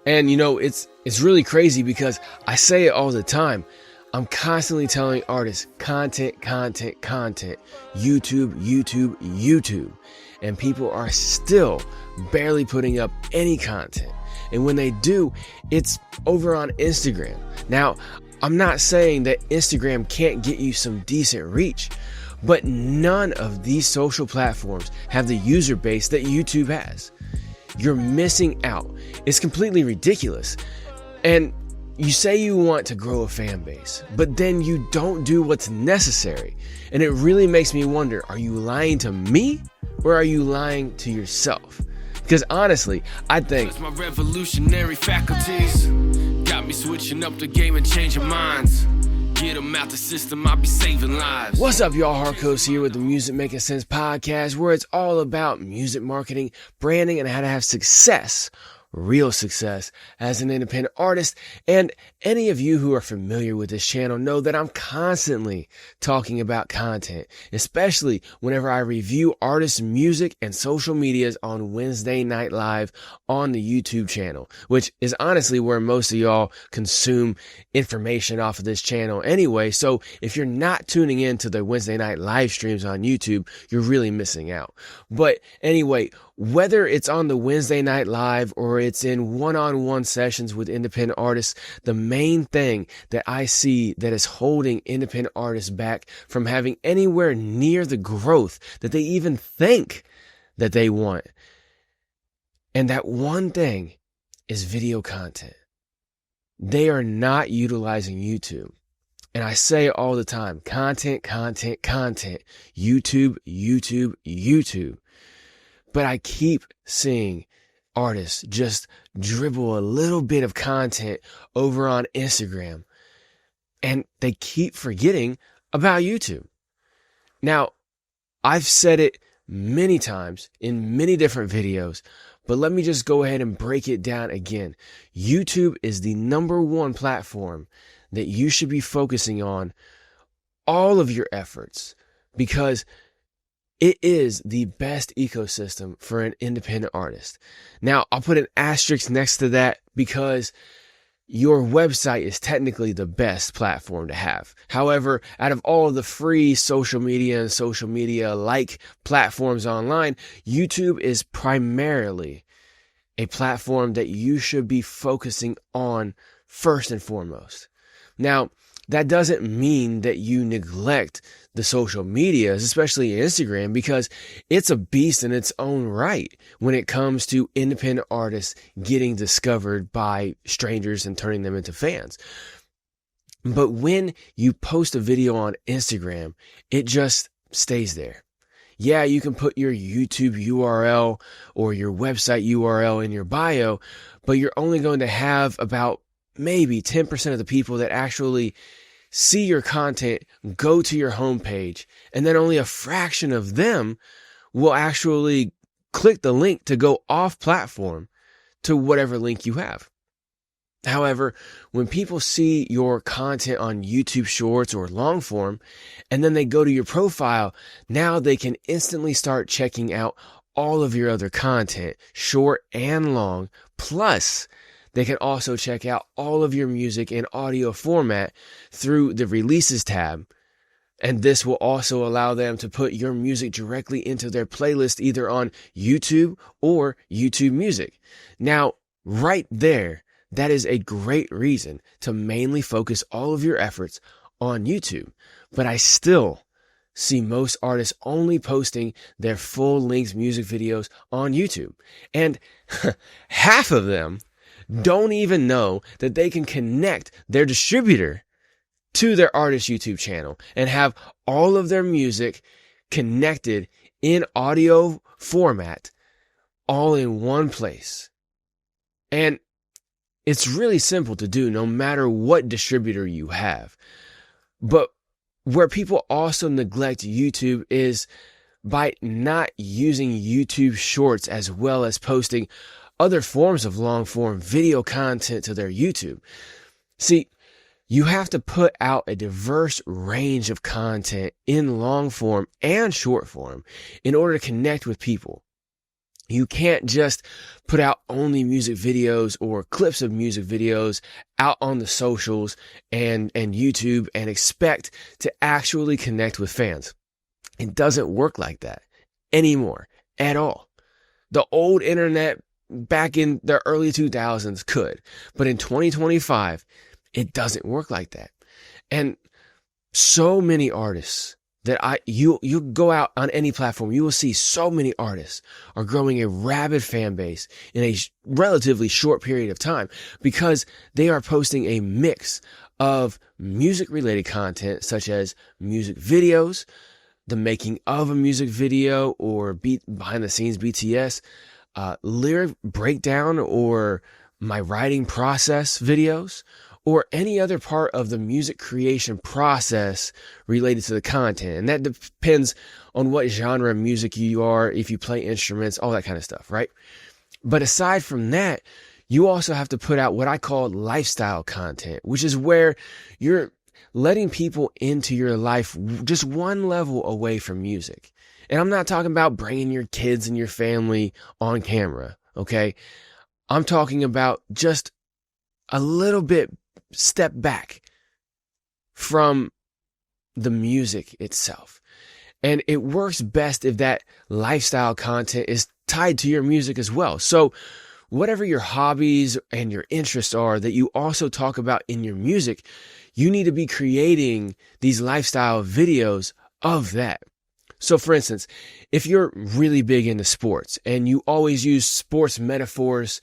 And it's really crazy because I say it all the time. I'm constantly telling artists, content, YouTube, YouTube. And people are still barely putting up any content. And when they do, it's over on Instagram. Now, I'm not saying that Instagram can't get you some decent reach, but none of these social platforms have the user base that YouTube has. You're missing out. It's completely ridiculous. And you say you want to grow a fan base, but then you don't do what's necessary. And it really makes me wonder, are you lying to me or are you lying to yourself? Because honestly, I think my revolutionary faculties got me switching up the game and changing minds. Get them out the system, I'll be saving lives. What's up, y'all? Harkos here with the Makin Cents Podcast, where it's all about music marketing, branding, and how to have success, real success, as an independent artist. And any of you who are familiar with this channel know that I'm constantly talking about content, especially whenever I review artists' music and social medias on Wednesday Night Live on the YouTube channel, which is honestly where most of y'all consume information off of this channel anyway. So if you're not tuning in to the Wednesday night live streams on YouTube, you're really missing out. But anyway, whether it's on the Wednesday Night Live or it's in one-on-one sessions with independent artists, the main thing that I see that is holding independent artists back from having anywhere near the growth that they even think that they want, and that one thing is video content. They are not utilizing YouTube. And I say it all the time, content, YouTube. But I keep seeing artists just dribble a little bit of content over on Instagram, and they keep forgetting about YouTube. Now, I've said it many times in many different videos, but let me just go ahead and break it down again. YouTube is the number one platform that you should be focusing on all of your efforts, because it is the best ecosystem for an independent artist. Now, I'll put an asterisk next to that because your website is technically the best platform to have. However, out of all of the free social media and social media-like platforms online, YouTube is primarily a platform that you should be focusing on first and foremost. Now, that doesn't mean that you neglect the social medias, especially Instagram, because it's a beast in its own right when it comes to independent artists getting discovered by strangers and turning them into fans. But when you post a video on Instagram, it just stays there. Yeah, you can put your YouTube URL or your website URL in your bio, but you're only going to have about maybe 10% of the people that actually see your content go to your homepage, and then only a fraction of them will actually click the link to go off platform to whatever link you have. However, when people see your content on YouTube Shorts or long form, and then they go to your profile, now they can instantly start checking out all of your other content, short and long, plus they can also check out all of your music in audio format through the releases tab. And this will also allow them to put your music directly into their playlist, either on YouTube or YouTube Music. Now, right there, that is a great reason to mainly focus all of your efforts on YouTube. But I still see most artists only posting their full-length music videos on YouTube. And half of them don't even know that they can connect their distributor to their artist YouTube channel and have all of their music connected in audio format all in one place. And it's really simple to do no matter what distributor you have. But where people also neglect YouTube is by not using YouTube Shorts as well as posting other forms of long form video content to their YouTube. See, you have to put out a diverse range of content in long form and short form in order to connect with people. You can't just put out only music videos or clips of music videos out on the socials and YouTube and expect to actually connect with fans. It doesn't work like that anymore at all. The old internet back in the early 2000s could, but in 2025, it doesn't work like that. And so many artists that you go out on any platform, you will see so many artists are growing a rabid fan base in a relatively short period of time because they are posting a mix of music related content such as music videos, the making of a music video or behind the scenes BTS, lyric breakdown or my writing process videos, or any other part of the music creation process related to the content. And that depends on what genre of music you are, if you play instruments, all that kind of stuff, right? But aside from that, you also have to put out what I call lifestyle content, which is where you're letting people into your life just one level away from music. And I'm not talking about bringing your kids and your family on camera, okay? I'm talking about just a little bit step back from the music itself. And it works best if that lifestyle content is tied to your music as well. So whatever your hobbies and your interests are that you also talk about in your music, you need to be creating these lifestyle videos of that. So for instance, if you're really big into sports and you always use sports metaphors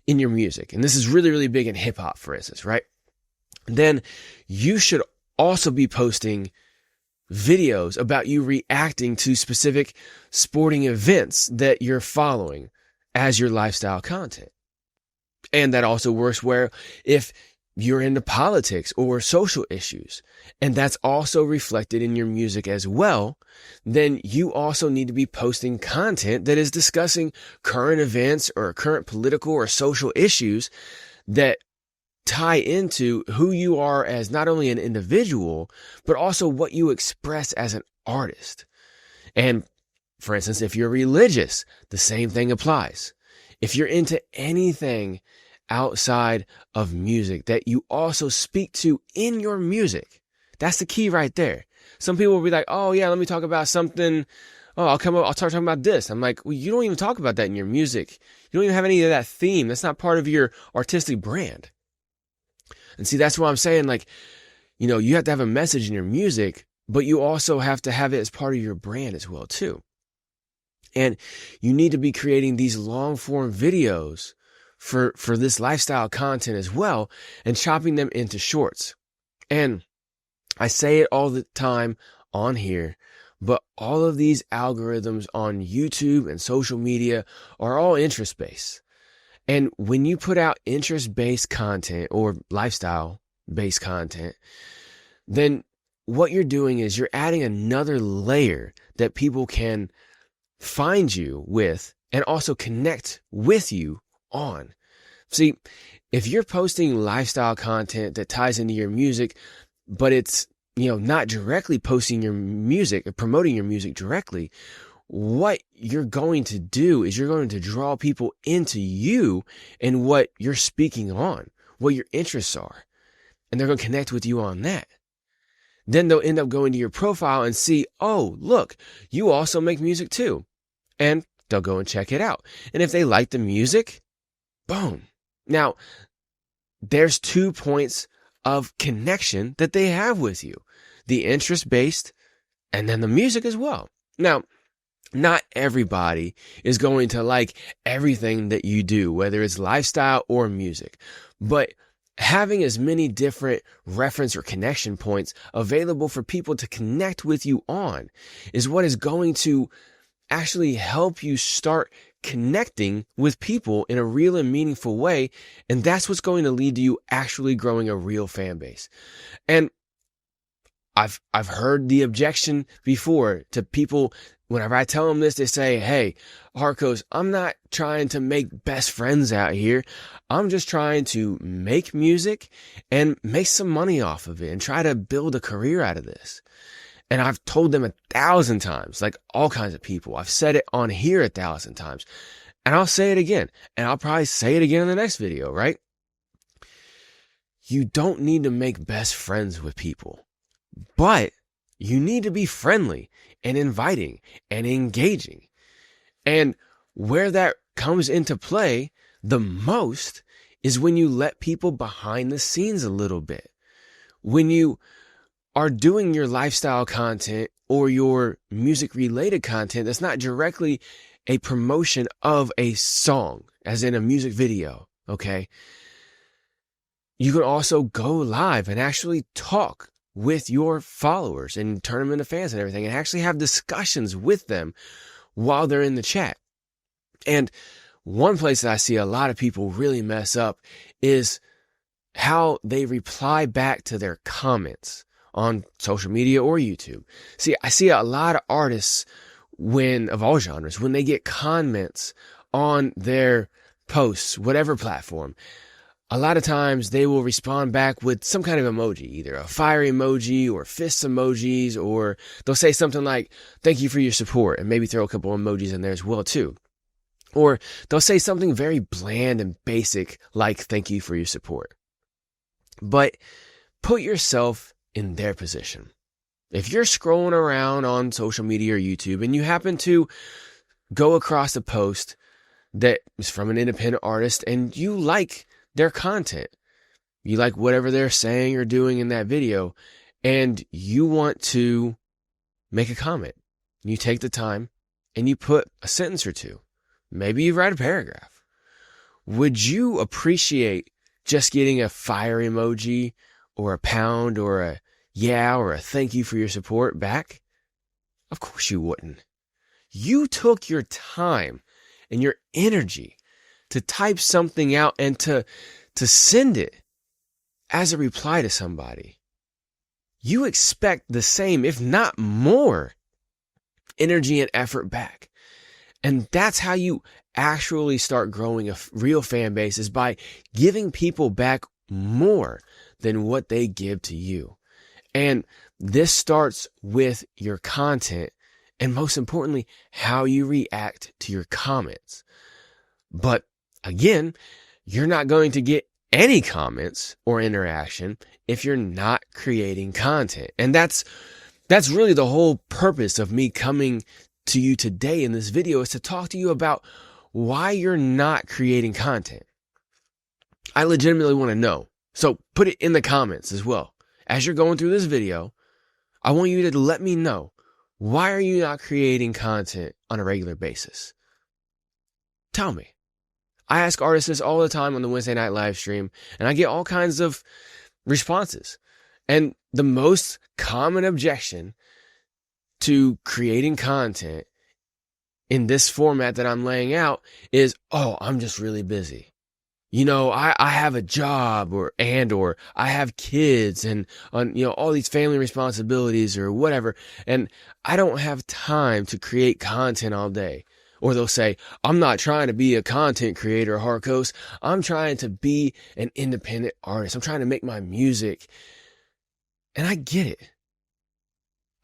in your music, and this is really, really big in hip hop, for instance, right? Then you should also be posting videos about you reacting to specific sporting events that you're following as your lifestyle content. And that also works where if you're into politics or social issues, and that's also reflected in your music as well, then you also need to be posting content that is discussing current events or current political or social issues that tie into who you are as not only an individual, but also what you express as an artist. And for instance, if you're religious, the same thing applies. If you're into anything outside of music that you also speak to in your music, that's the key right there. Some people will be like, oh yeah, let me talk about something. Oh, I'll start talking about this. I'm like, well, you don't even talk about that in your music. You don't even have any of that theme. That's not part of your artistic brand. And see, that's what I'm saying. Like, you have to have a message in your music, but you also have to have it as part of your brand as well, too. And you need to be creating these long form videos for this lifestyle content as well and chopping them into shorts. And I say it all the time on here, but all of these algorithms on YouTube and social media are all interest-based. And when you put out interest-based content or lifestyle-based content, then what you're doing is you're adding another layer that people can find you with and also connect with you on. See, if you're posting lifestyle content that ties into your music, but it's, not directly posting your music or promoting your music directly, what you're going to do is you're going to draw people into you and what you're speaking on, what your interests are, and they're going to connect with you on that. Then they'll end up going to your profile and see, oh, look, you also make music too. And they'll go and check it out. And if they like the music, boom. Now, there's 2 points of connection that they have with you, the interest-based and then the music as well. Now, not everybody is going to like everything that you do, whether it's lifestyle or music, but having as many different reference or connection points available for people to connect with you on is what is going to actually help you start connecting with people in a real and meaningful way. And that's what's going to lead to you actually growing a real fan base. And I've heard the objection before to people. Whenever I tell them this, they say, hey, Harkos, I'm not trying to make best friends out here. I'm just trying to make music and make some money off of it and try to build a career out of this. And I've told them 1,000 times, like all kinds of people. I've said it on here 1,000 times. And I'll say it again, and I'll probably say it again in the next video, right? You don't need to make best friends with people, but you need to be friendly and inviting and engaging. And where that comes into play the most is when you let people behind the scenes a little bit. When you are doing your lifestyle content or your music related content that's not directly a promotion of a song, as in a music video, okay? You can also go live and actually talk with your followers and turn them into fans and everything, and actually have discussions with them while they're in the chat. And one place that I see a lot of people really mess up is how they reply back to their comments on social media or YouTube. See, I see a lot of artists of all genres, when they get comments on their posts, whatever platform, a lot of times they will respond back with some kind of emoji, either a fire emoji or fist emojis, or they'll say something like, "Thank you for your support," and maybe throw a couple emojis in there as well too. Or they'll say something very bland and basic like, "Thank you for your support." But put yourself in their position. If you're scrolling around on social media or YouTube and you happen to go across a post that is from an independent artist and you like their content, you like whatever they're saying or doing in that video, and you want to make a comment, you take the time and you put a sentence or two. Maybe you write a paragraph. Would you appreciate just getting a fire emoji or a pound or a yeah or a thank you for your support back? Of course you wouldn't. You took your time and your energy to type something out and to send it as a reply to somebody. You expect the same, if not more, energy and effort back. And that's how you actually start growing a real fan base, is by giving people back more than what they give to you. And this starts with your content, and most importantly, how you react to your comments. But again, you're not going to get any comments or interaction if you're not creating content. And that's really the whole purpose of me coming to you today in this video, is to talk to you about why you're not creating content. I legitimately want to know. So put it in the comments as well. As you're going through this video, I want you to let me know, why are you not creating content on a regular basis? Tell me. I ask artists this all the time on the Wednesday night live stream, and I get all kinds of responses. And the most common objection to creating content in this format that I'm laying out is, "Oh, I'm just really busy. You know, I have a job or I have kids and all these family responsibilities or whatever, and I don't have time to create content all day." Or they'll say, "I'm not trying to be a content creator, Harkos. I'm trying to be an independent artist. I'm trying to make my music." And I get it.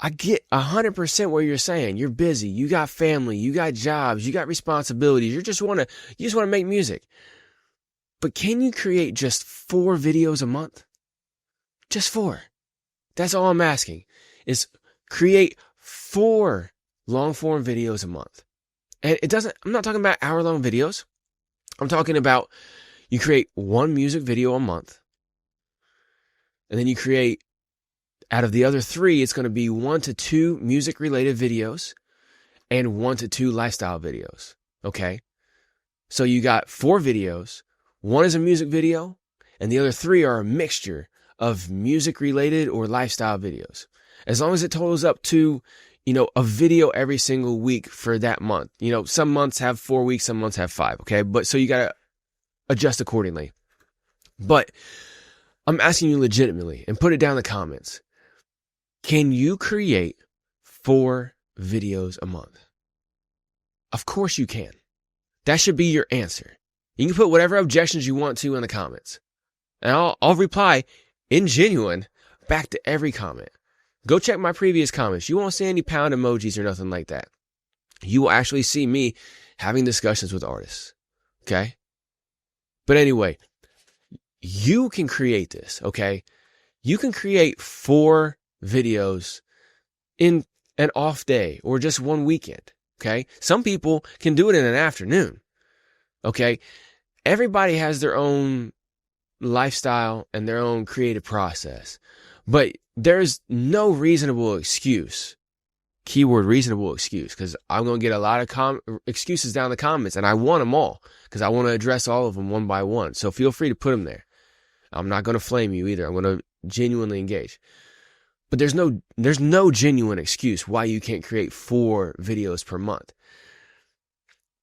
I get 100% what you're saying. You're busy. You got family. You got jobs. You got responsibilities. You just want to make music. But can you create just 4 videos a month? Just 4. That's all I'm asking, is create 4 long form videos a month. And I'm not talking about hour-long videos. I'm talking about you create 1 music video a month. And then you create, out of the other 3, it's going to be 1 to 2 music-related videos and 1 to 2 lifestyle videos. Okay? So you got 4 videos. 1 is a music video, and the other 3 are a mixture of music-related or lifestyle videos. As long as it totals up to, a video every single week for that month. Some months have 4 weeks, some months have 5, okay? But so you got to adjust accordingly. But I'm asking you legitimately, and put it down in the comments, can you create 4 videos a month? Of course you can. That should be your answer. You can put whatever objections you want to in the comments, and I'll reply in genuine back to every comment. Go check my previous comments. You won't see any pound emojis or nothing like that. You will actually see me having discussions with artists. Okay. But anyway, you can create this. Okay. You can create 4 videos in an off day or just one weekend. Okay. Some people can do it in an afternoon. Okay. Everybody has their own lifestyle and their own creative process, but there's no reasonable excuse. Keyword reasonable excuse, because I'm going to get a lot of excuses down in the comments, and I want them all because I want to address all of them one by one. So feel free to put them there. I'm not going to flame you either. I'm going to genuinely engage. But there's no genuine excuse why you can't create 4 videos per month.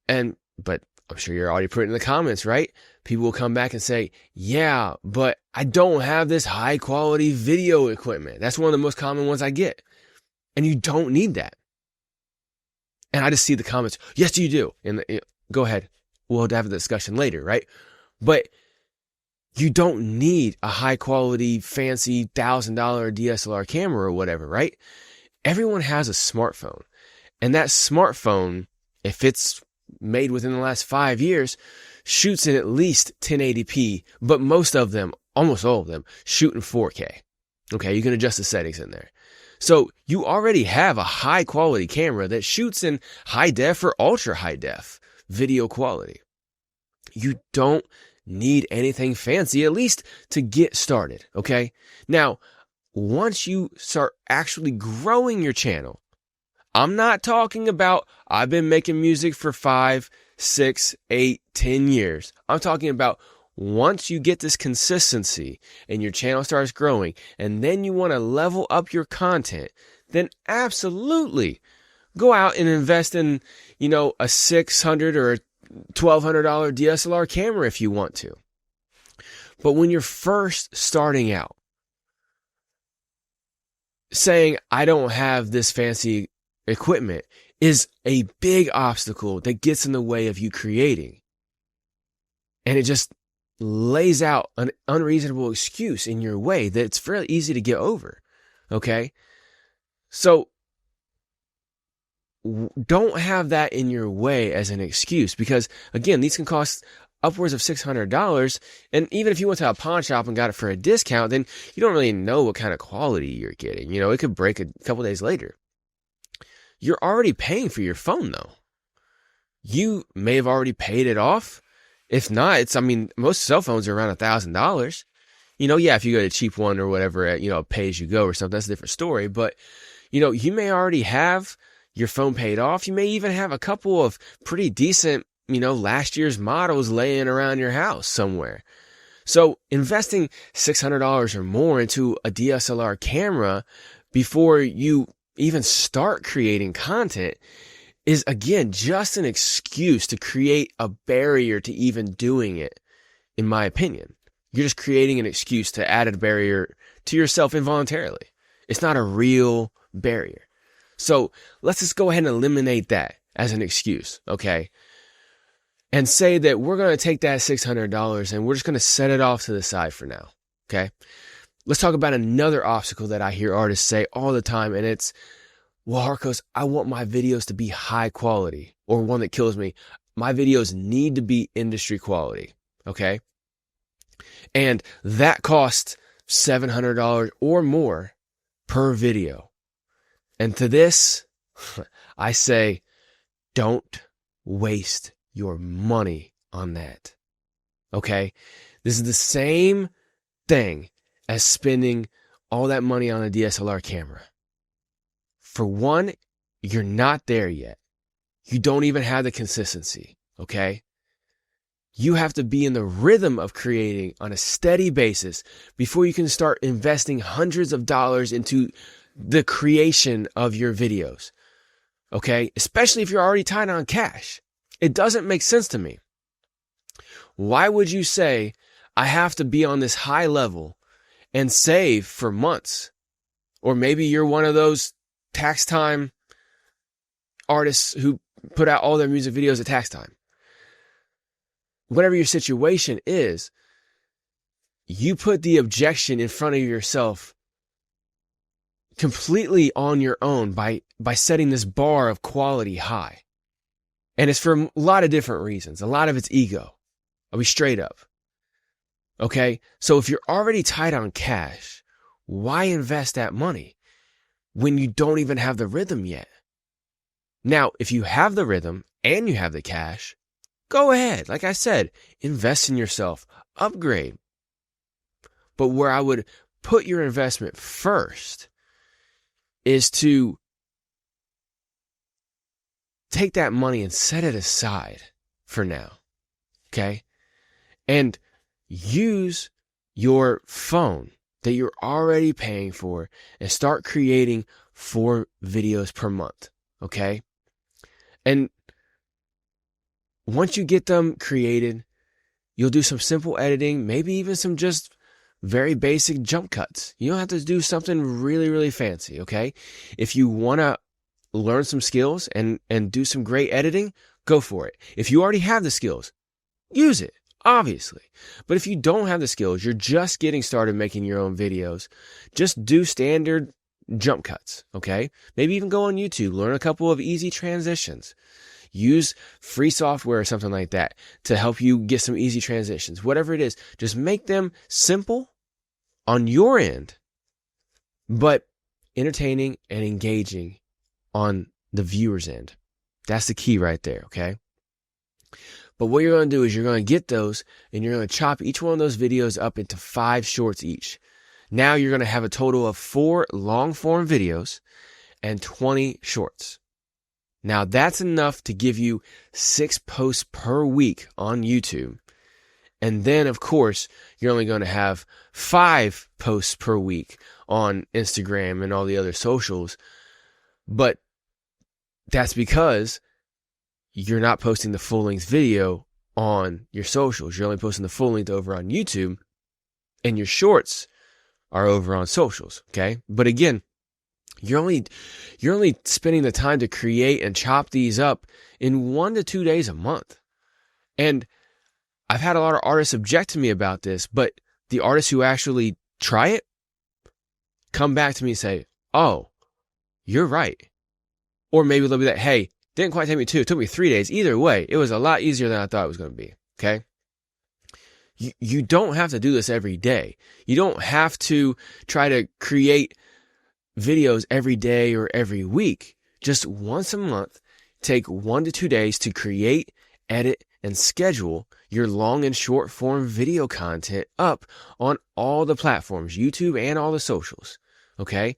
But I'm sure you're already putting it in the comments, right? People will come back and say, yeah, but I don't have this high quality video equipment. That's one of the most common ones I get. And you don't need that. And I just see the comments, yes, you do. And go ahead. We'll have a discussion later, right? But you don't need a high quality, fancy $1,000 DSLR camera or whatever, right? Everyone has a smartphone. And that smartphone, if it's made within the last 5 years, shoots in at least 1080p, but most of them, almost all of them, shoot in 4K. Okay, you can adjust the settings in there. So you already have a high quality camera that shoots in high def or ultra high def video quality. You don't need anything fancy, at least to get started. Okay. Now, once you start actually growing your channel, I'm not talking about I've been making music for 5, 6, 8, 10 years. I'm talking about once you get this consistency and your channel starts growing, and then you want to level up your content, then absolutely go out and invest in, a $600 or a $1,200 DSLR camera if you want to. But when you're first starting out, saying, I don't have this fancy equipment is a big obstacle that gets in the way of you creating. And it just lays out an unreasonable excuse in your way that it's fairly easy to get over. Okay? So don't have that in your way as an excuse, because again, these can cost upwards of $600. And even if you went to a pawn shop and got it for a discount, then you don't really know what kind of quality you're getting. It could break a couple days later. You're already paying for your phone though. You may have already paid it off. If not, most cell phones are around $1,000. If you go to a cheap one or whatever, pay as you go or something, that's a different story. But, you may already have your phone paid off. You may even have a couple of pretty decent, last year's models laying around your house somewhere. So investing $600 or more into a DSLR camera before you even start creating content is, again, just an excuse to create a barrier to even doing it, in my opinion. You're just creating an excuse to add a barrier to yourself involuntarily. It's not a real barrier. So let's just go ahead and eliminate that as an excuse, okay? And say that we're going to take that $600 and we're just going to set it off to the side for now, okay? Let's talk about another obstacle that I hear artists say all the time, and it's, well, Harkos, I want my videos to be high quality, or one that kills me, my videos need to be industry quality, okay? And that costs $700 or more per video. And to this, I say, don't waste your money on that, okay? This is the same thing as spending all that money on a DSLR camera. For one, you're not there yet. You don't even have the consistency, okay? You have to be in the rhythm of creating on a steady basis before you can start investing hundreds of dollars into the creation of your videos, okay? Especially if you're already tied on cash. It doesn't make sense to me. Why would you say, I have to be on this high level and save for months? Or maybe you're one of those tax time artists who put out all their music videos at tax time. Whatever your situation is, you put the objection in front of yourself completely on your own by setting this bar of quality high. And it's for a lot of different reasons. A lot of it's ego. I'll be straight up. Okay? So if you're already tight on cash, why invest that money when you don't even have the rhythm yet? Now, if you have the rhythm and you have the cash, go ahead. Like I said, invest in yourself, upgrade. But where I would put your investment first is to take that money and set it aside for now. Okay? And use your phone that you're already paying for and start creating 4 videos per month. Okay? And once you get them created, you'll do some simple editing, maybe even some just very basic jump cuts. You don't have to do something really, really fancy, okay? If you want to learn some skills and do some great editing, go for it. If you already have the skills, use it, obviously. But if you don't have the skills, you're just getting started making your own videos, just do standard jump cuts, okay? Maybe even go on YouTube, learn a couple of easy transitions. Use free software or something like that to help you get some easy transitions. Whatever it is, just make them simple on your end, but entertaining and engaging on the viewer's end. That's the key right there, okay? But what you're going to do is you're going to get those and you're going to chop each one of those videos up into 5 shorts each. Now you're going to have a total of 4 long form videos and 20 shorts. Now that's enough to give you 6 posts per week on YouTube. And then, of course, you're only going to have 5 posts per week on Instagram and all the other socials. But that's because you're not posting the full-length video on your socials. You're only posting the full-length over on YouTube. And your shorts are over on socials, okay? But again, you're only spending the time to create and chop these up in 1 to 2 days a month. And I've had a lot of artists object to me about this, but the artists who actually try it come back to me and say, oh, you're right. Or maybe they'll be like, hey, didn't quite take me 2, it took me 3 days. Either way, it was a lot easier than I thought it was going to be, okay? You don't have to do this every day. You don't have to try to create videos every day or every week. Just once a month, take 1 to 2 days to create, edit, and schedule your long and short form video content up on all the platforms, YouTube and all the socials, okay?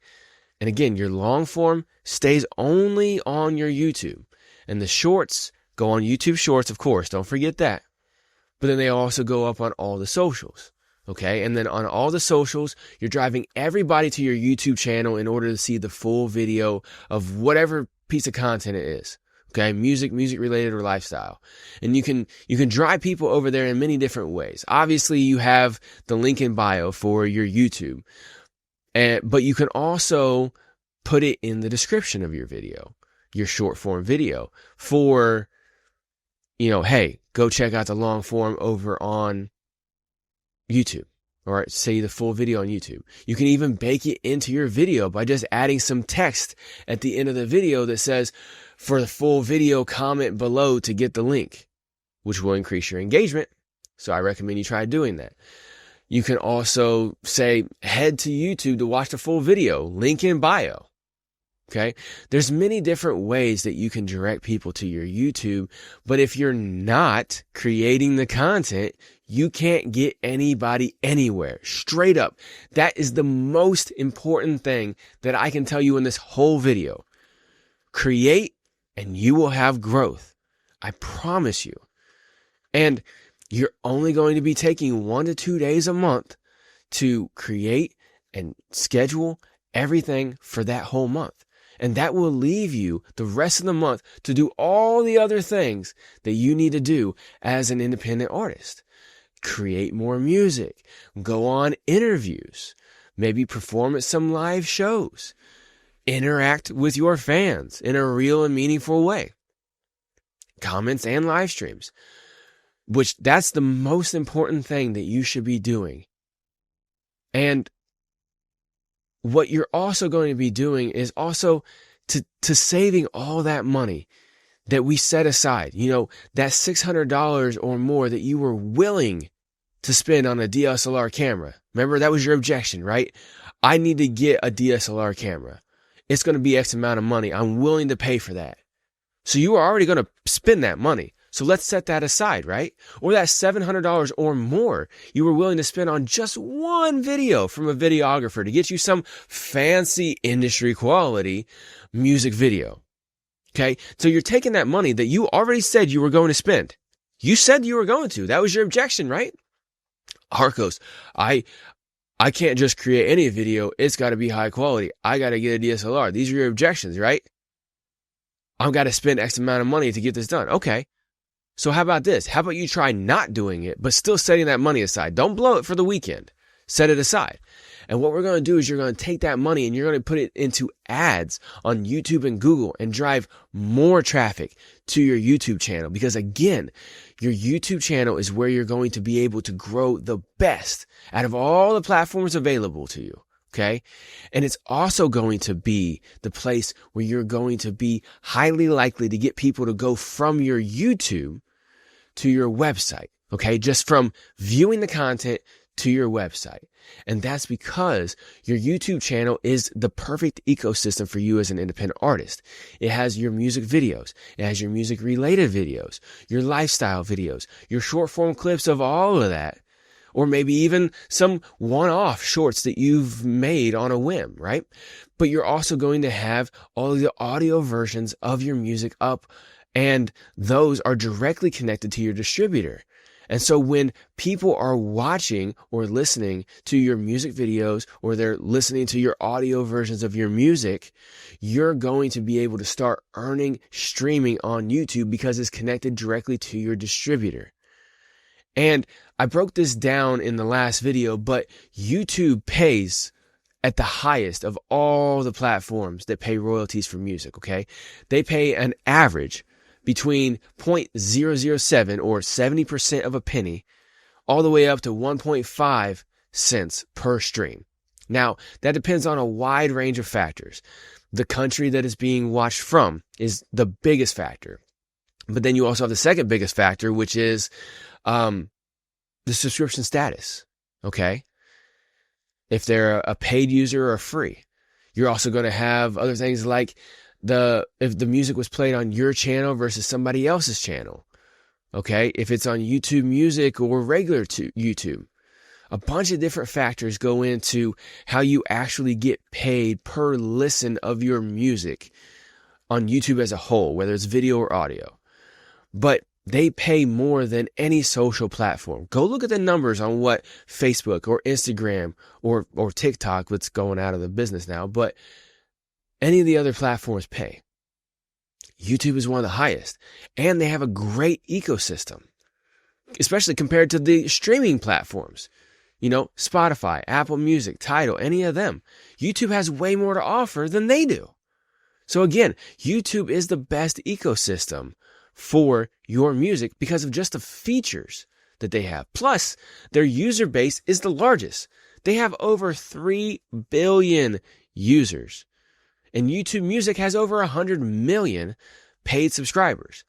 And again, your long form stays only on your YouTube. And the shorts go on YouTube Shorts, of course, don't forget that. But then they also go up on all the socials, okay? And then on all the socials, you're driving everybody to your YouTube channel in order to see the full video of whatever piece of content it is, okay? Music related or lifestyle. And you can drive people over there in many different ways. Obviously, you have the link in bio for your YouTube, but you can also put it in the description of your video, your short form video for, hey, go check out the long form over on YouTube, or say the full video on YouTube. You can even bake it into your video by just adding some text at the end of the video that says, for the full video, comment below to get the link, which will increase your engagement. So I recommend you try doing that. You can also say, head to YouTube to watch the full video, link in bio. Okay, there's many different ways that you can direct people to your YouTube, but if you're not creating the content, you can't get anybody anywhere. Straight up. That is the most important thing that I can tell you in this whole video. Create and you will have growth. I promise you. And you're only going to be taking 1 to 2 days a month to create and schedule everything for that whole month. And that will leave you the rest of the month to do all the other things that you need to do as an independent artist. Create more music, go on interviews, maybe perform at some live shows, interact with your fans in a real and meaningful way. Comments and live streams, which that's the most important thing that you should be doing. And what you're also going to be doing is also to saving all that money that we set aside, that $600 or more that you were willing to spend on a DSLR camera. Remember, that was your objection, right? I need to get a DSLR camera. It's going to be X amount of money. I'm willing to pay for that. So you are already going to spend that money. So let's set that aside, right? Or that $700 or more you were willing to spend on just one video from a videographer to get you some fancy industry quality music video. Okay. So you're taking that money that you already said you were going to spend. You said you were going to. That was your objection, right? Harkos, I can't just create any video. It's got to be high quality. I got to get a DSLR. These are your objections, right? I've got to spend X amount of money to get this done. Okay. So how about this? How about you try not doing it, but still setting that money aside? Don't blow it for the weekend. Set it aside. And what we're going to do is you're going to take that money and you're going to put it into ads on YouTube and Google and drive more traffic to your YouTube channel. Because again, your YouTube channel is where you're going to be able to grow the best out of all the platforms available to you. Okay. And it's also going to be the place where you're going to be highly likely to get people to go from your YouTube to your website. Okay. Just from viewing the content to your website. And that's because your YouTube channel is the perfect ecosystem for you as an independent artist. It has your music videos. It has your music related videos, your lifestyle videos, your short form clips of all of that. Or maybe even some one-off shorts that you've made on a whim, right? But you're also going to have all of the audio versions of your music up, and those are directly connected to your distributor. And so when people are watching or listening to your music videos, or they're listening to your audio versions of your music, you're going to be able to start earning streaming on YouTube because it's connected directly to your distributor. And I broke this down in the last video, but YouTube pays at the highest of all the platforms that pay royalties for music, okay? They pay an average between 0.007 or 70% of a penny all the way up to 1.5 cents per stream. Now, that depends on a wide range of factors. The country that is being watched from is the biggest factor. But then you also have the second biggest factor, which is the subscription status, okay? If they're a paid user or free. You're also going to have other things like if the music was played on your channel versus somebody else's channel, okay? If it's on YouTube Music or regular to YouTube. A bunch of different factors go into how you actually get paid per listen of your music on YouTube as a whole, whether it's video or audio. But they pay more than any social platform. Go look at the numbers on what Facebook or Instagram or TikTok, what's going out of the business now, but any of the other platforms pay. YouTube is one of the highest, and they have a great ecosystem, especially compared to the streaming platforms. Spotify, Apple Music, Tidal, any of them. YouTube has way more to offer than they do. So again, YouTube is the best ecosystem for your music because of just the features that they have. Plus, their user base is the largest. They have over 3 billion users. And YouTube Music has over 100 million paid subscribers.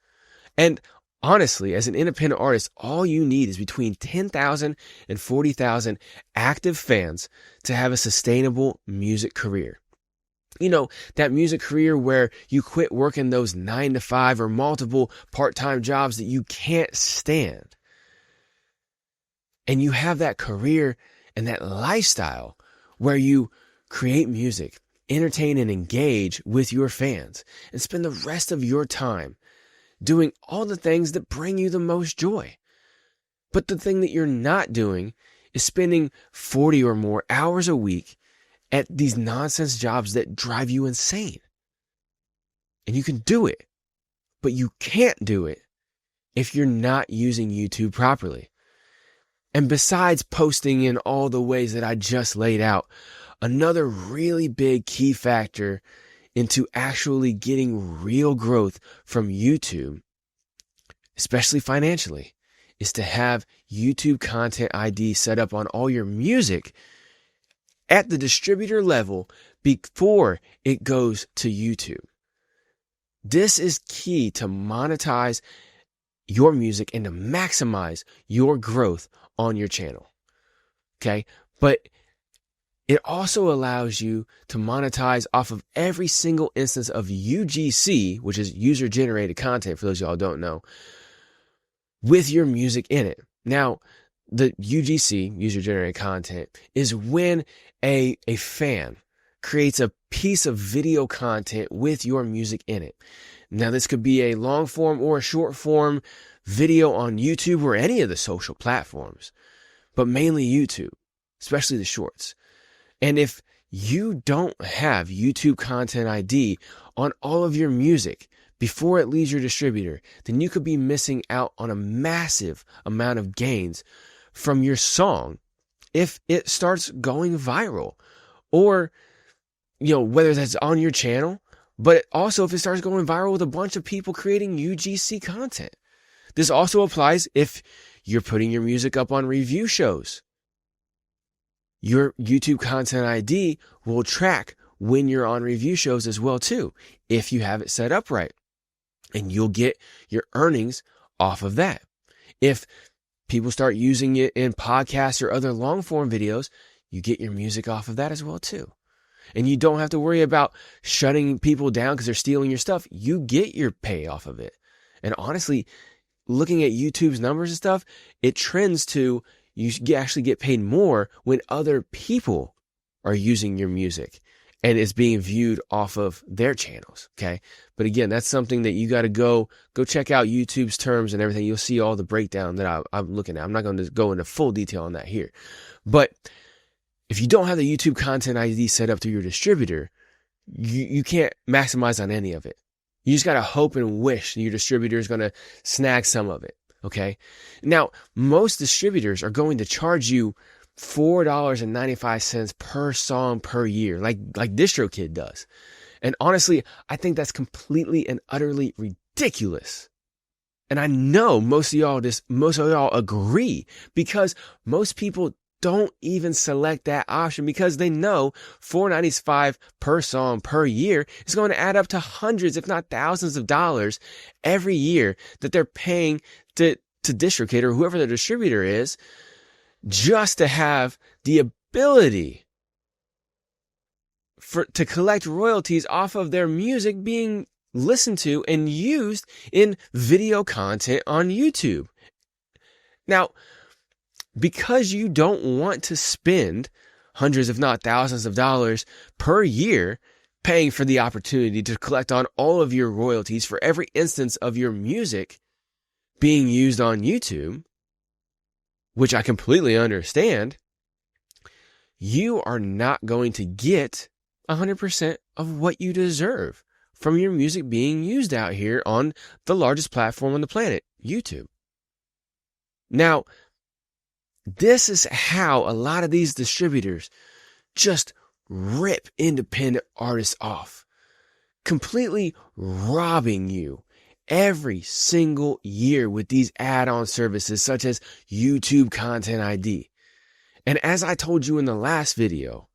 And honestly, as an independent artist, all you need is between 10,000 and 40,000 active fans to have a sustainable music career. That music career where you quit working those 9 to 5 or multiple part-time jobs that you can't stand. And you have that career and that lifestyle where you create music, entertain and engage with your fans, and spend the rest of your time doing all the things that bring you the most joy. But the thing that you're not doing is spending 40 or more hours a week at these nonsense jobs that drive you insane. And you can do it, but you can't do it if you're not using YouTube properly. And besides posting in all the ways that I just laid out, another really big key factor into actually getting real growth from YouTube, especially financially, is to have YouTube Content ID set up on all your music at the distributor level before it goes to YouTube. This is key to monetize your music and to maximize your growth on your channel. Okay. But it also allows you to monetize off of every single instance of UGC, which is user generated content, for those of y'all who don't know, with your music in it. Now, the UGC, user generated content, is when a fan creates a piece of video content with your music in it. Now, this could be a long form or a short form video on YouTube or any of the social platforms, but mainly YouTube, especially the shorts. And if you don't have YouTube Content ID on all of your music before it leaves your distributor, then you could be missing out on a massive amount of gains from your song if it starts going viral, or, whether that's on your channel, but also if it starts going viral with a bunch of people creating UGC content. This also applies if you're putting your music up on review shows. Your YouTube Content ID will track when you're on review shows as well too, if you have it set up right. And you'll get your earnings off of that. If people start using it in podcasts or other long form videos, you get your music off of that as well too. And you don't have to worry about shutting people down because they're stealing your stuff. You get your pay off of it. And honestly, looking at YouTube's numbers and stuff, it trends to you actually get paid more when other people are using your music and it's being viewed off of their channels. Okay. But again, that's something that you got to go check out YouTube's terms and everything. You'll see all the breakdown that I'm looking at. I'm not going to go into full detail on that here, but if you don't have the YouTube Content ID set up through your distributor, you can't maximize on any of it. You just got to hope and wish your distributor is going to snag some of it. Okay. Now, most distributors are going to charge you $4.95 per song per year, like DistroKid does. And honestly, I think that's completely and utterly ridiculous. And I know most of y'all agree, because most people don't even select that option because they know $4.95 per song per year is going to add up to hundreds, if not thousands of dollars every year that they're paying to DistroKid or whoever the distributor is, just to have the ability to collect royalties off of their music being listened to and used in video content on YouTube. Now, because you don't want to spend hundreds, if not thousands of dollars per year paying for the opportunity to collect on all of your royalties for every instance of your music being used on YouTube, which I completely understand, you are not going to get 100% of what you deserve from your music being used out here on the largest platform on the planet, YouTube. Now, this is how a lot of these distributors just rip independent artists off, completely robbing you every single year with these add-on services such as YouTube Content ID. And as I told you in the last video,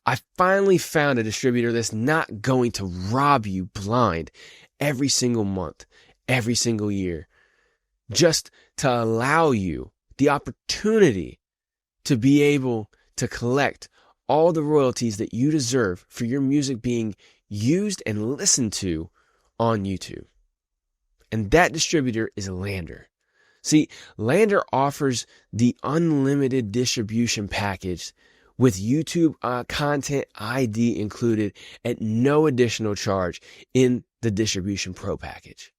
I finally found a distributor that's not going to rob you blind every single month, every single year, just to allow you the opportunity to be able to collect all the royalties that you deserve for your music being used and listened to on YouTube. And that distributor is Lander. See, Lander offers the unlimited distribution package with YouTube Content ID included at no additional charge in the Distribution Pro package.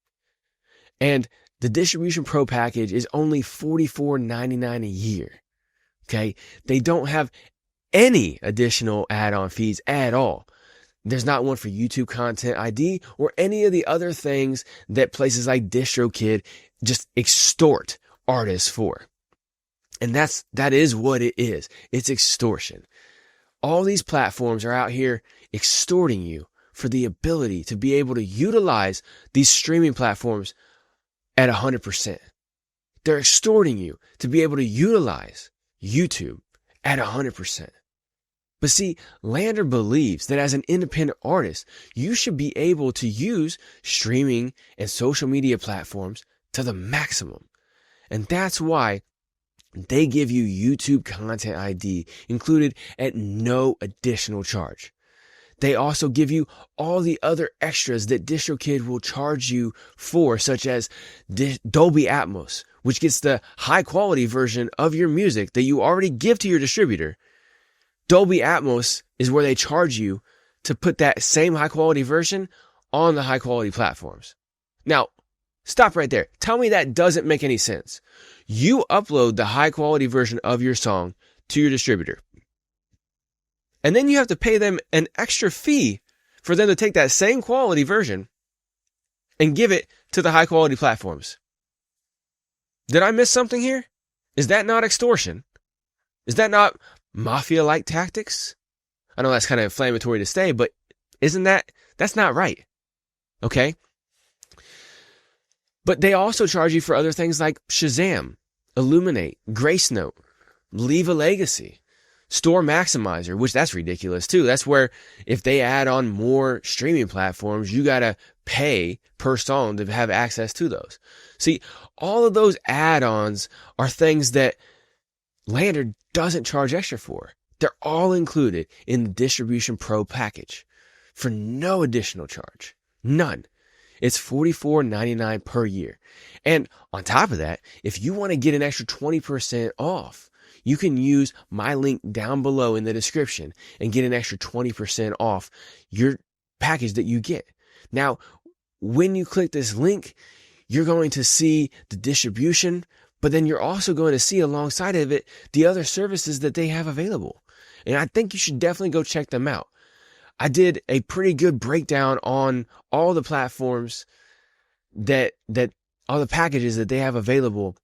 And the Distribution Pro package is only $44.99 a year. Okay. They don't have any additional add-on fees at all. There's not one for YouTube Content ID or any of the other things that places like DistroKid just extort artists for. And that is what it is. It's extortion. All these platforms are out here extorting you for the ability to be able to utilize these streaming platforms at 100%. They're extorting you to be able to utilize YouTube at 100%. But see, Lander believes that as an independent artist, you should be able to use streaming and social media platforms to the maximum. And that's why they give you YouTube Content ID included at no additional charge. They also give you all the other extras that DistroKid will charge you for, such as Dolby Atmos, which gets the high quality version of your music that you already give to your distributor. Dolby Atmos is where they charge you to put that same high quality version on the high quality platforms. Now, stop right there. Tell me that doesn't make any sense. You upload the high quality version of your song to your distributor. And then you have to pay them an extra fee for them to take that same quality version and give it to the high quality platforms. Did I miss something here? Is that not extortion? Is that not mafia-like tactics? I know that's kind of inflammatory to say, but that's not right. Okay? But they also charge you for other things like Shazam, Illuminate, Grace Note, Leave a Legacy, Store Maximizer, which that's ridiculous too. That's where if they add on more streaming platforms, you got to pay per song to have access to those. See, all of those add-ons are things that Lander doesn't charge extra for. They're all included in the Distribution Pro package for no additional charge. None. It's $44.99 per year. And on top of that, if you want to get an extra 20% off, you can use my link down below in the description and get an extra 20% off your package that you get. Now, when you click this link, you're going to see the distribution, but then you're also going to see alongside of it the other services that they have available. And I think you should definitely go check them out. I did a pretty good breakdown on all the platforms that all the packages that they have available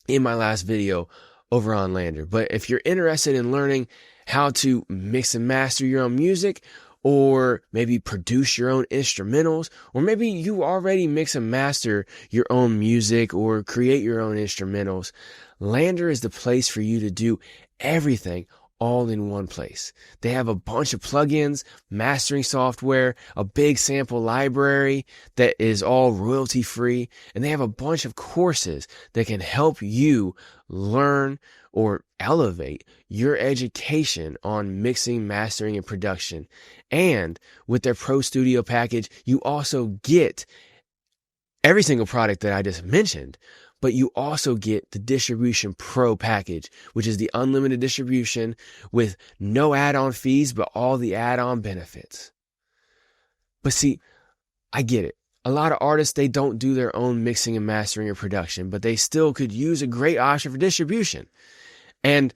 in my last video over on Lander. But if you're interested in learning how to mix and master your own music, or maybe produce your own instrumentals, or maybe you already mix and master your own music or create your own instrumentals, Lander is the place for you to do everything all in one place. They have a bunch of plugins, mastering software, a big sample library that is all royalty free, and they have a bunch of courses that can help you learn or elevate your education on mixing, mastering, and production. And with their Pro Studio package, you also get every single product that I just mentioned, but you also get the Distribution Pro package, which is the unlimited distribution with no add-on fees, but all the add-on benefits. But see, I get it. A lot of artists, they don't do their own mixing and mastering or production, but they still could use a great option for distribution. And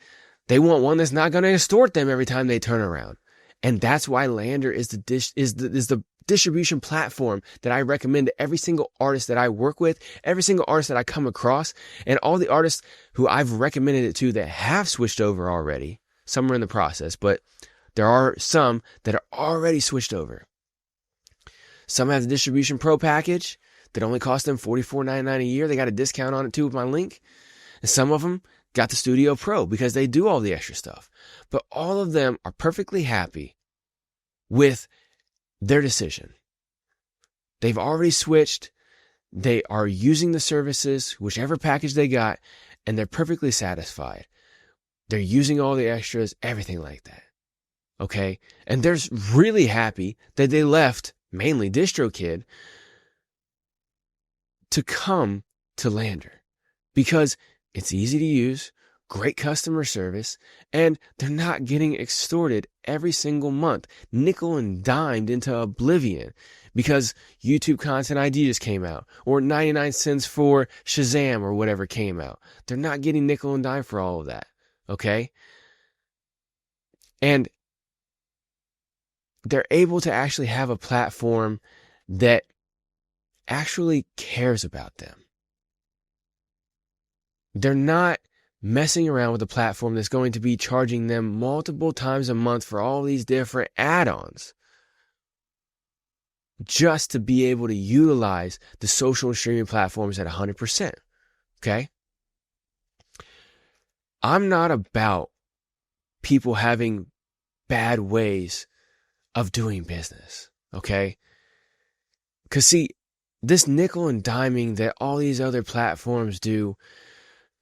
they want one that's not going to extort them every time they turn around. And that's why Lander is the distribution platform that I recommend to every single artist that I work with, every single artist that I come across, and all the artists who I've recommended it to that have switched over already. Some are in the process, but there are some that are already switched over. Some have the Distribution Pro package that only cost them $44.99 a year. They got a discount on it too with my link. And some of them got the Studio Pro because they do all the extra stuff. But all of them are perfectly happy with their decision. They've already switched. They are using the services, whichever package they got, and they're perfectly satisfied. They're using all the extras, everything like that. Okay? And they're really happy that they left, mainly DistroKid, to come to Lander because it's easy to use, great customer service, and they're not getting extorted every single month, nickel and dimed into oblivion because YouTube Content ID just came out, or 99 cents for Shazam or whatever came out. They're not getting nickel and dime for all of that, okay? And they're able to actually have a platform that actually cares about them. They're not messing around with a platform that's going to be charging them multiple times a month for all these different add-ons just to be able to utilize the social and streaming platforms at 100%. Okay? I'm not about people having bad ways of doing business, okay? Because see, this nickel and diming that all these other platforms do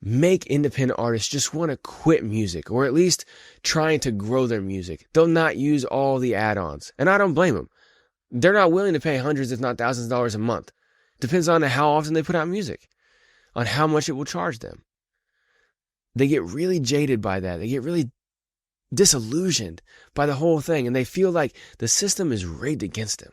make independent artists just want to quit music, or at least trying to grow their music. They'll not use all the add-ons, and I don't blame them. They're not willing to pay hundreds, if not thousands of dollars a month. Depends on how often they put out music, on how much it will charge them. They get really jaded by that. They get really disillusioned by the whole thing, and they feel like the system is rigged against them.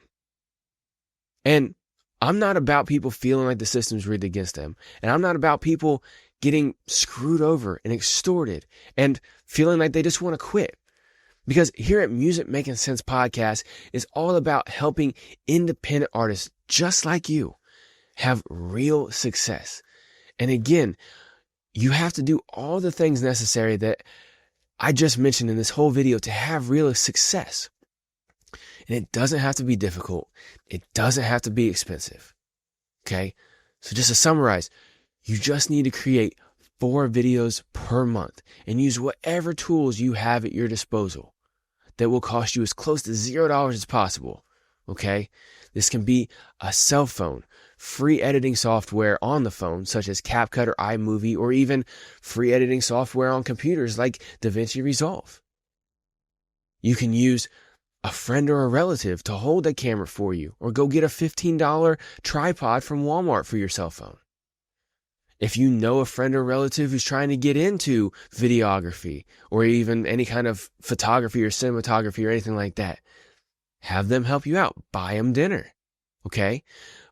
And I'm not about people feeling like the system's rigged against them. And I'm not about people getting screwed over and extorted and feeling like they just want to quit. Because here at Makin Cents Podcast is all about helping independent artists just like you have real success. And again, you have to do all the things necessary that I just mentioned in this whole video to have real success. And it doesn't have to be difficult. It doesn't have to be expensive. Okay? So just to summarize, you just need to create 4 videos per month and use whatever tools you have at your disposal that will cost you as close to $0 as possible. Okay? This can be a cell phone, free editing software on the phone, such as CapCut or iMovie, or even free editing software on computers like DaVinci Resolve. You can use a friend or a relative to hold a camera for you, or go get a $15 tripod from Walmart for your cell phone. If you know a friend or relative who's trying to get into videography or even any kind of photography or cinematography or anything like that, have them help you out. Buy them dinner. Okay?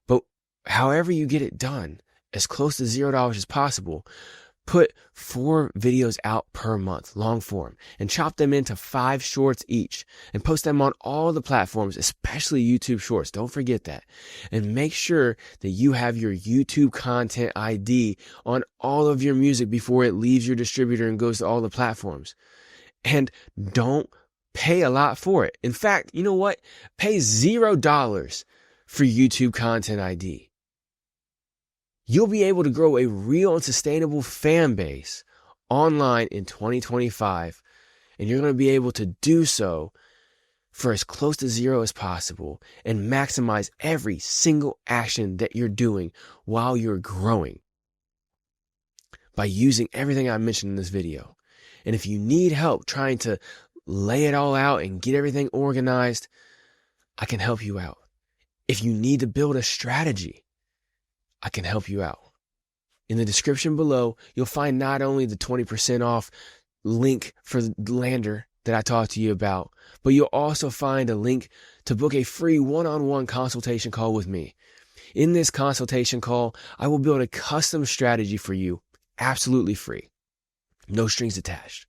But however you get it done, as close to $0 as possible, put 4 videos out per month, long form, and chop them into 5 shorts each and post them on all the platforms, especially YouTube Shorts. Don't forget that. And make sure that you have your YouTube content ID on all of your music before it leaves your distributor and goes to all the platforms. And don't pay a lot for it. In fact, you know what? Pay $0 for YouTube content ID. You'll be able to grow a real and sustainable fan base online in 2025, and you're going to be able to do so for as close to $0 as possible and maximize every single action that you're doing while you're growing by using everything I mentioned in this video. And if you need help trying to lay it all out and get everything organized, I can help you out. If you need to build a strategy, I can help you out. In the description below, you'll find not only the 20% off link for the lander that I talked to you about, but you'll also find a link to book a free one-on-one consultation call with me. In this consultation call, I will build a custom strategy for you, absolutely free. No strings attached.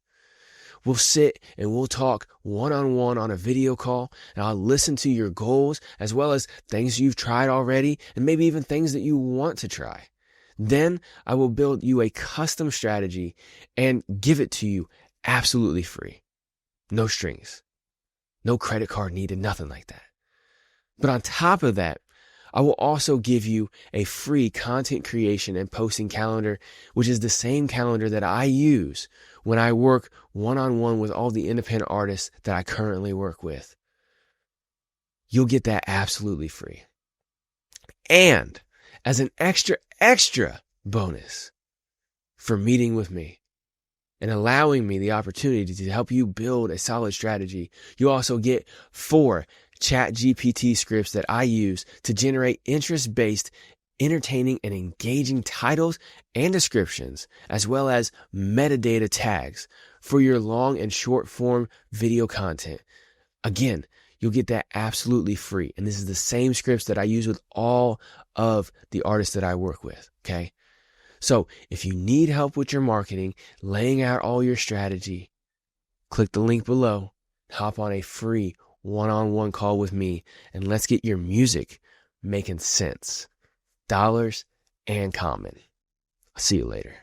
We'll sit and we'll talk one-on-one on a video call, and I'll listen to your goals as well as things you've tried already and maybe even things that you want to try. Then I will build you a custom strategy and give it to you absolutely free. No strings, no credit card needed, nothing like that. But on top of that, I will also give you a free content creation and posting calendar, which is the same calendar that I use when I work one-on-one with all the independent artists that I currently work with. You'll get that absolutely free. And as an extra bonus for meeting with me and allowing me the opportunity to help you build a solid strategy, you also get 4 ChatGPT scripts that I use to generate interest-based, entertaining, and engaging titles and descriptions, as well as metadata tags for your long and short form video content. Again, you'll get that absolutely free. And this is the same scripts that I use with all of the artists that I work with. Okay. So if you need help with your marketing, laying out all your strategy, click the link below, hop on a free one-on-one call with me, and let's get your music making sense. Dollars and common. I'll see you later.